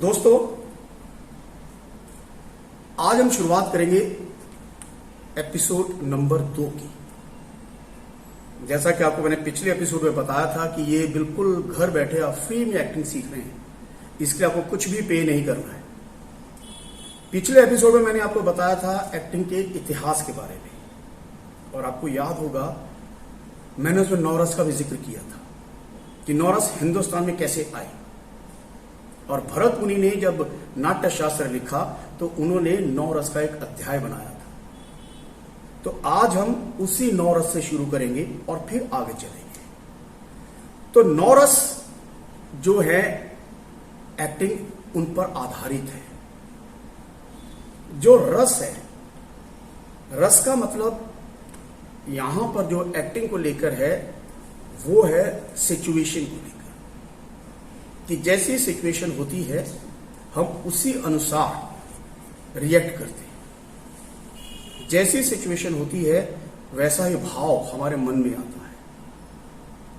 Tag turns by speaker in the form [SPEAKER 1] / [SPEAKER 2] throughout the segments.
[SPEAKER 1] दोस्तों, आज हम शुरुआत करेंगे एपिसोड नंबर 2 की। जैसा कि आपको मैंने पिछले एपिसोड में बताया था कि ये बिल्कुल घर बैठे आप फ्री में एक्टिंग सीख रहे हैं, इसके लिए आपको कुछ भी पे नहीं करना है। पिछले एपिसोड में मैंने आपको बताया था एक्टिंग के इतिहास के बारे में, और आपको याद होगा मैंने उसमें नौरस का भी जिक्र किया था कि नौरस हिंदुस्तान में कैसे आए। और भरत मुनि ने जब नाट्य शास्त्र लिखा तो उन्होंने नौरस का एक अध्याय बनाया था। तो आज हम उसी नौरस से शुरू करेंगे और फिर आगे चलेंगे। तो नौरस जो है एक्टिंग उन पर आधारित है। जो रस है, रस का मतलब यहां पर जो एक्टिंग को लेकर है वो है सिचुएशन को लेकर, कि जैसी सिचुएशन होती है हम उसी अनुसार रिएक्ट करते हैं। जैसी सिचुएशन होती है वैसा ही भाव हमारे मन में आता है,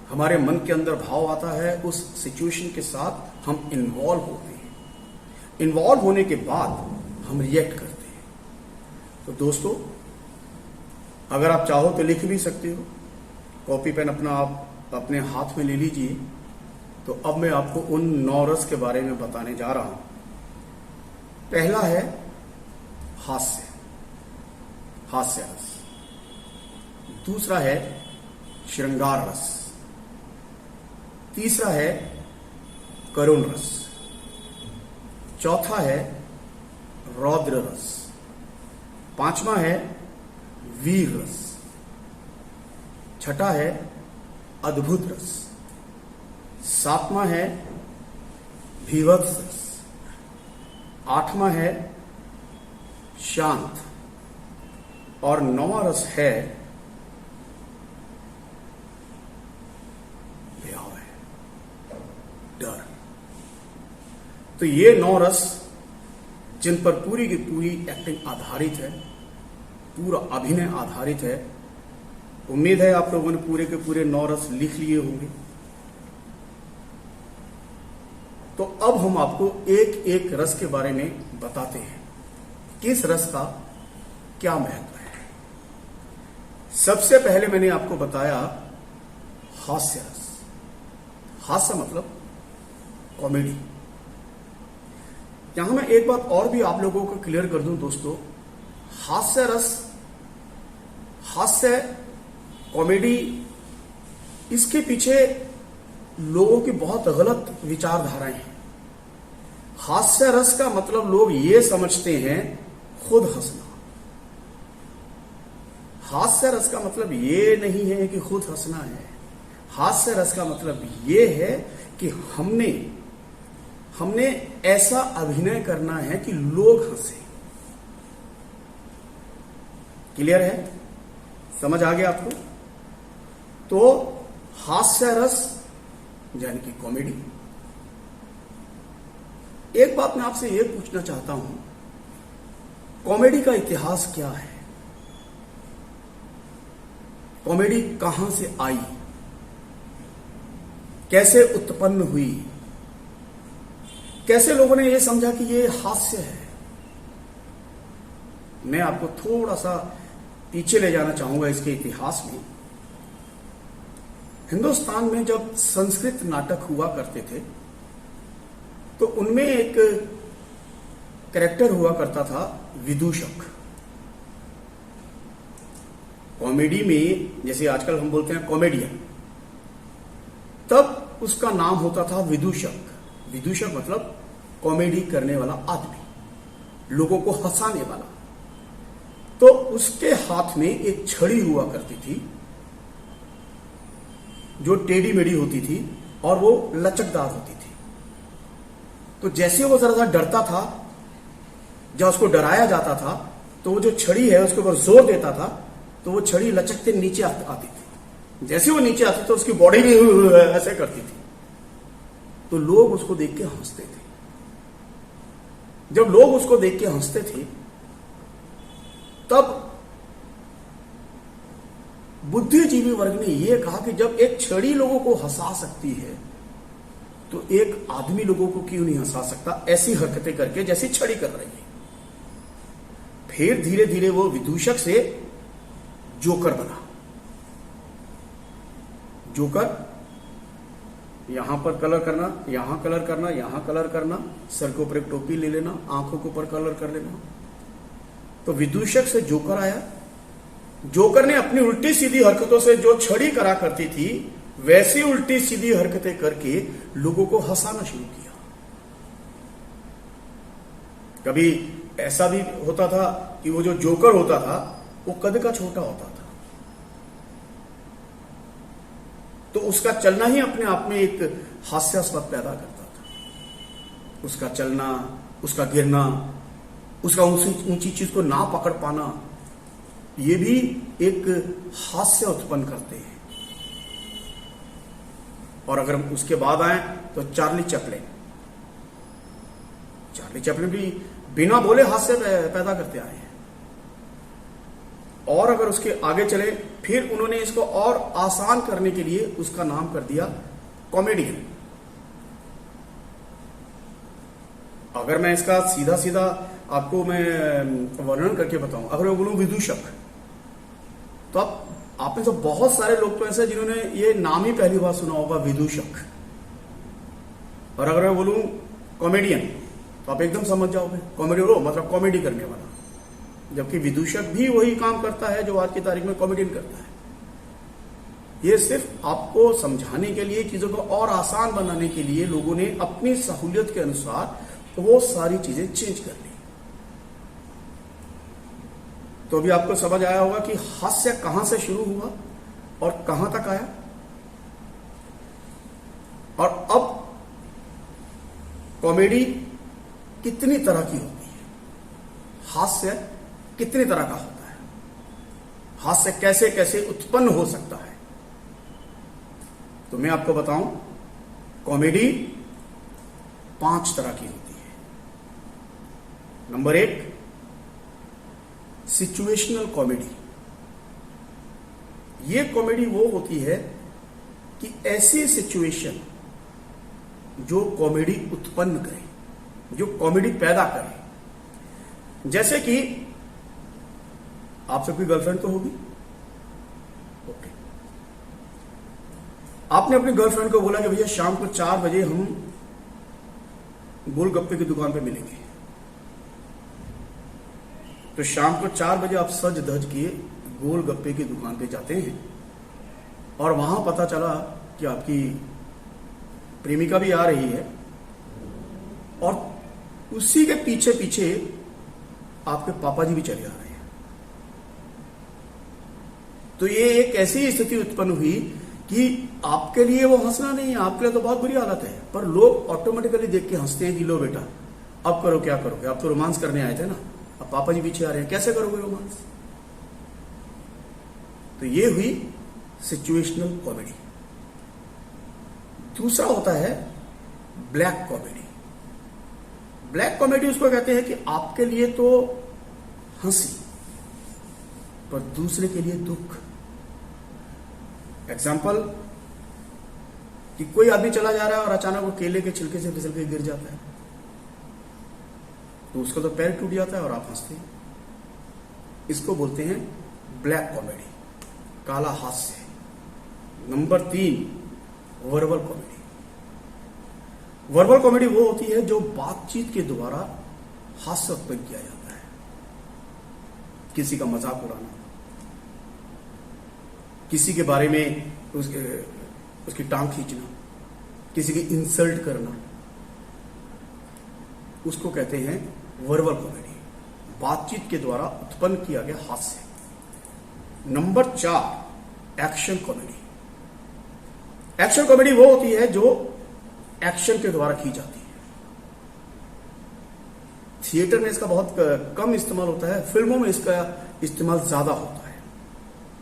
[SPEAKER 1] हमारे मन के अंदर भाव आता है, उस सिचुएशन के साथ हम इन्वॉल्व होते हैं। इन्वॉल्व होने के बाद हम रिएक्ट करते हैं। तो दोस्तों, अगर आप चाहो तो लिख भी सकते हो, कॉपी पेन अपना आप अपने हाथ में ले लीजिए। तो अब मैं आपको उन नौरस के बारे में बताने जा रहा हूं। पहला है हास्य, हास्य रस। दूसरा है श्रृंगार रस। तीसरा है करुण रस। चौथा है रौद्र रस। पांचवा है वीर रस। छठा है अद्भुत रस। सातवां है भीभत्स रस। आठवां है शांत। और नौवां रस है भयावह, डर। तो ये 9 रस जिन पर पूरी की पूरी एक्टिंग आधारित है, पूरा अभिनय आधारित है। उम्मीद है आप लोगों ने पूरे के पूरे 9 रस लिख लिए होंगे। तो अब हम आपको एक एक रस के बारे में बताते हैं, किस रस का क्या महत्व है। सबसे पहले मैंने आपको बताया हास्य रस। हास्य मतलब कॉमेडी। यहां मैं एक बात और भी आप लोगों को क्लियर कर दूं दोस्तों, हास्य रस, हास्य कॉमेडी, इसके पीछे लोगों की बहुत गलत विचारधाराएं हैं। हास्य रस का मतलब लोग ये समझते हैं खुद हंसना। हास्य रस का मतलब ये नहीं है कि खुद हंसना है। हास्य रस का मतलब ये है कि हमने ऐसा अभिनय करना है कि लोग हंसे। क्लियर है? समझ आ गया आपको? तो हास्य रस यानी कि कॉमेडी। एक बात मैं आपसे यह पूछना चाहता हूं, कॉमेडी का इतिहास क्या है? कॉमेडी कहां से आई, कैसे उत्पन्न हुई, कैसे लोगों ने यह समझा कि यह हास्य है? मैं आपको थोड़ा सा पीछे ले जाना चाहूंगा इसके इतिहास में। हिंदुस्तान में जब संस्कृत नाटक हुआ करते थे तो उनमें एक कैरेक्टर हुआ करता था विदूषक। कॉमेडी में जैसे आजकल हम बोलते हैं कॉमेडियन, तब उसका नाम होता था विदूषक। विदूषक मतलब कॉमेडी करने वाला आदमी, लोगों को हंसाने वाला। तो उसके हाथ में एक छड़ी हुआ करती थी जो टेढ़ी मेढ़ी होती थी और वो लचकदार होती थी। तो जैसे वो जरा सा डरता था, जब उसको डराया जाता था तो वो जो छड़ी है उसके ऊपर जोर देता था तो वो छड़ी लचकते नीचे आती थी। जैसे वो नीचे आती तो उसकी बॉडी भी ऐसे करती थी। तो लोग उसको देख के हंसते थे। जब लोग उसको देख के हंसते थे तब बुद्धिजीवी वर्ग ने यह कहा कि जब एक छड़ी लोगों को हंसा सकती है तो एक आदमी लोगों को क्यों नहीं हंसा सकता ऐसी हरकतें करके जैसी छड़ी कर रही है। फिर धीरे धीरे वो विदूषक से जोकर बना। जोकर यहां पर कलर करना, यहां कलर करना, यहां कलर करना, सर के ऊपर एक टोपी ले लेना, आंखों के ऊपर कलर कर लेना। तो विदूषक से जोकर आया। जोकर ने अपनी उल्टी सीधी हरकतों से जो छड़ी करा करती थी वैसी उल्टी सीधी हरकतें करके लोगों को हंसाना शुरू किया। कभी ऐसा भी होता था कि वो जो जोकर होता था वो कद का छोटा होता था, तो उसका चलना ही अपने आप में एक हास्यास्पद पैदा करता था। उसका चलना, उसका गिरना, उसका ऊंची चीज को ना पकड़ पाना, ये भी एक हास्य उत्पन्न करते हैं। और अगर हम उसके बाद आए तो चार्ली चैपलिन भी बिना बोले हास्य पैदा करते आए हैं। और अगर उसके आगे चले, फिर उन्होंने इसको और आसान करने के लिए उसका नाम कर दिया कॉमेडियन। अगर मैं इसका सीधा सीधा आपको मैं वर्णन करके बताऊं, अगर मैं बोलूं विदूषक, तो आप में से बहुत सारे लोग तो ऐसे जिन्होंने ये नाम ही पहली बार सुना होगा, विदूषक। और अगर मैं बोलूं कॉमेडियन तो आप एकदम समझ जाओगे, कॉमेडियन मतलब कॉमेडी करने वाला। जबकि विदूषक भी वही काम करता है जो आज की तारीख में कॉमेडियन करता है। ये सिर्फ आपको समझाने के लिए, चीजों को और आसान बनाने के लिए लोगों ने अपनी सहूलियत के अनुसार वो सारी चीजें चेंज कर ली। तो अभी आपको समझ आया होगा कि हास्य कहां से शुरू हुआ और कहां तक आया। और अब कॉमेडी कितनी तरह की होती है, हास्य कितनी तरह का होता है, हास्य कैसे कैसे उत्पन्न हो सकता है। तो मैं आपको बताऊं, कॉमेडी 5 तरह की होती है। Number 1, situational comedy. ये कॉमेडी वो होती है कि ऐसी सिचुएशन जो कॉमेडी उत्पन्न करे, जो कॉमेडी पैदा करे। जैसे कि आप सबकी गर्लफ्रेंड तो होगी, ओके। आपने अपनी गर्लफ्रेंड को बोला कि भैया शाम को 4 बजे हम गोलगप्पे की दुकान पे मिलेंगे। तो शाम को 4 बजे आप सज धज के गोलगप्पे की दुकान पे जाते हैं और वहां पता चला कि आपकी प्रेमिका भी आ रही है और उसी के पीछे पीछे आपके पापा जी भी चले आ रहे हैं। तो ये एक ऐसी स्थिति उत्पन्न हुई कि आपके लिए वो हंसना नहीं है, आपके लिए तो बहुत बुरी हालत है, पर लोग ऑटोमेटिकली देख के हंसते हैं कि लो बेटा अब करो, क्या करोगे, आप तो रोमांस करने आए थे ना, अब पापा जी पीछे आ रहे हैं, कैसे करोगे रोमांस। तो ये हुई सिचुएशनल कॉमेडी। दूसरा होता है ब्लैक कॉमेडी। ब्लैक कॉमेडी उसको कहते हैं कि आपके लिए तो हंसी पर दूसरे के लिए दुख। एग्जाम्पल कि कोई आदमी चला जा रहा है और अचानक वो केले के छिलके से फिसल के गिर जाता है, तो उसका तो पैर टूट जाता है और आप हंसते हैं। इसको बोलते हैं ब्लैक कॉमेडी, काला हास्य। Number 3, verbal comedy. Verbal comedy वो होती है जो बातचीत के द्वारा हास्य उत्पन्न किया जाता है। किसी का मजाक उड़ाना, किसी के बारे में उसकी टांग खींचना, किसी की इंसल्ट करना, उसको कहते हैं वर्बल कॉमेडी, बातचीत के द्वारा उत्पन्न किया गया हास्य। Number 4, action comedy. Action comedy वो होती है जो एक्शन के द्वारा की जाती है। थिएटर में इसका बहुत कम इस्तेमाल होता है, फिल्मों में इसका इस्तेमाल ज्यादा होता है।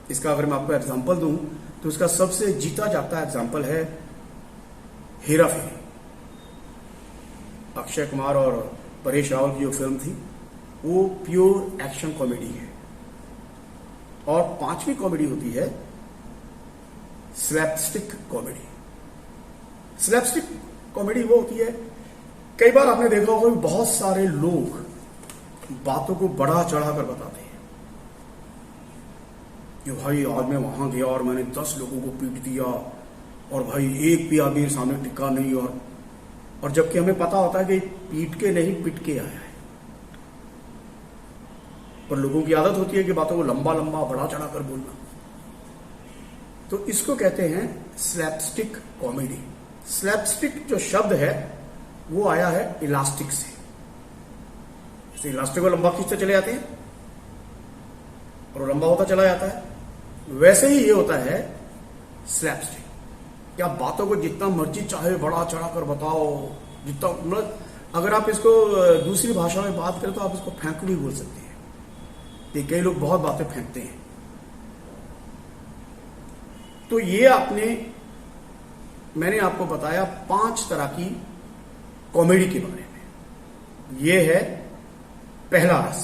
[SPEAKER 1] इसका अगर मैं आपको एग्जांपल दूं तो इसका सबसे जीता जाता एग्जांपल है हेरा फेरी। अक्षय कुमार और परेश रावल की जो फिल्म थी वो प्योर एक्शन कॉमेडी है। और 5वीं कॉमेडी होती है स्लैपस्टिक कॉमेडी। स्लैपस्टिक कॉमेडी वो होती है, कई बार आपने देखा होगा कि बहुत सारे लोग बातों को बढ़ा चढ़ा कर बताते हैं कि भाई आज मैं वहां गया और मैंने 10 लोगों को पीट दिया और भाई एक भी आदमी सामने टिका नहीं, और जबकि हमें पता होता है कि पीट के नहीं पिट के आया है। पर लोगों की आदत होती है कि बातों को लंबा लंबा बढ़ा चढ़ा कर बोलना। तो इसको कहते हैं स्लैपस्टिक कॉमेडी। स्लैपस्टिक जो शब्द है वो आया है इलास्टिक से। जैसे इलास्टिक को लंबा खींचते चले जाते हैं और वो लंबा होता चला जाता है, वैसे ही ये होता है स्लैपस्टिक। क्या बातों को जितना मर्जी चाहे बढ़ा चढ़ा कर बताओ, जितना मतलब अगर आप इसको दूसरी भाषा में बात करें तो आप इसको फेंकड़ी बोल सकते हैं। ये कई लोग बहुत बातें फेंकते हैं। तो ये मैंने आपको बताया 5 तरह की कॉमेडी के बारे में। ये है पहला रस।